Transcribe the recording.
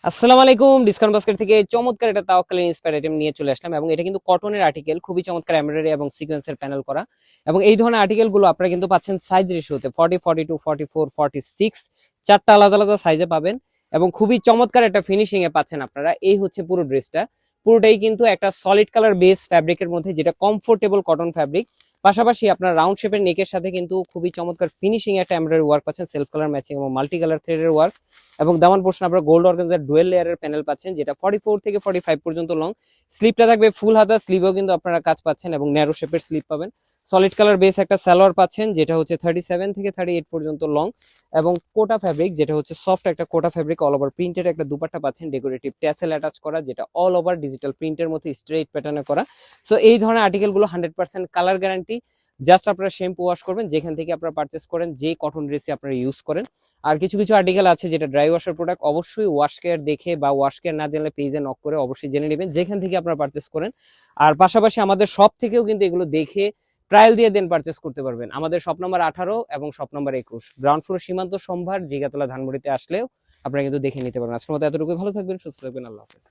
আসসালামু আলাইকুম। Discount basket থেকে চমৎকার একটা তাওয়াক্কাল ইন্সপায়ার আইটেম নিয়ে চলে আসলাম এবং এটা কিন্তু কটনের আর্টিকেল, খুবই চমৎকার এমব্রয়ডারি এবং সিকোয়েন্সের প্যানেল করা। এবং এই ধরনের আর্টিকেল গুলো আপনারা কিন্তু পাচ্ছেন সাইজ রেশিওতে 40, 42, 44, 46, চারটা আলাদা আলাদা সাইজে পাবেন এবং খুবই চমৎকার একটা ফিনিশিং এ পাচ্ছেন আপনারা। এই হচ্ছে পুরো ড্রেসটা, পুরোটাই কিন্তু একটা সলিড কালার বেস ফ্যাব্রিকের মধ্যে, যেটা কমফোর্টেবল কটন ফ্যাব্রিক। পাশাপাশি আপনার রাউন্ড শেপের নেকের সাথে কিন্তু খুবই চমৎকার ফিনিশিং একটা এমব্রয়ডারি ওয়ার্ক পাচ্ছেন, সেলফ কালার ম্যাচিং এবং মাল্টি কালার থ্রেডের ওয়ার্ক। এবং দামান পোর্শন আপনারা গোল্ড অর্গানজার ডুয়েল লেয়ারের প্যানেল পাচ্ছেন, যেটা 44 থেকে 45 পর্যন্ত লং। স্লিপটা থাকবে ফুল হাতা, স্লিভেও কিন্তু আপনারা কাজ পাচ্ছেন এবং ন্যারো শেপের স্লিপ পাবেন। সলিড কালার বেস একটা সালোয়ার পাচ্ছেন, যেটা হচ্ছে 37 থেকে 38 পর্যন্ত লং। এবং কোটা ফ্যাব্রিক, যেটা হচ্ছে সফট একটা কোটা ফ্যাব্রিক, অল ওভার প্রিন্টের একটা দুপাট্টা পাচ্ছেন, ডেকোরেটিভ ট্যাসেল অ্যাটাচ করা, যেটা অল ওভার ডিজিটাল প্রিন্টের মধ্যে স্ট্রেট প্যাটার্নে করা। সো এই ধরনের আর্টিকেল গুলো 100% কালার গ্যারান্টি। জাস্ট আপনারা শ্যাম্পু ওয়াশ করবেন, যেখান থেকে আপনারা পারচেস করেন, যে কটন ড্রেসে আপনারা ইউজ করেন। আর কিছু কিছু আর্টিকেল আছে যেটা ড্রাই ওয়াশের প্রোডাক্ট, অবশ্যই ওয়াশ কেয়ার দেখে বা ওয়াশ কেয়ার না জানলে পেজে নক করে অবশ্যই জেনে নেবেন যেখান থেকে আপনারা পারচেস করেন। আর পাশাপাশি আমাদের শপ থেকেও কিন্তু এগুলো দেখে ট্রায়াল দিয়ে দেন পারচেস করতে পারবেন। আমাদের শপ নাম্বার 18 এবং শপ নাম্বার 21, গ্রাউন্ড ফ্লোর সীমান্ত সম্ভার, জিগাতলা ধানমন্ডিতে আসলেও আপনারা কিন্তু দেখে নিতে পারবেন। আজকের মতো এতটুকুই, ভালো থাকবেন, সুস্থ থাকবেন, আল্লাহ হাফেজ।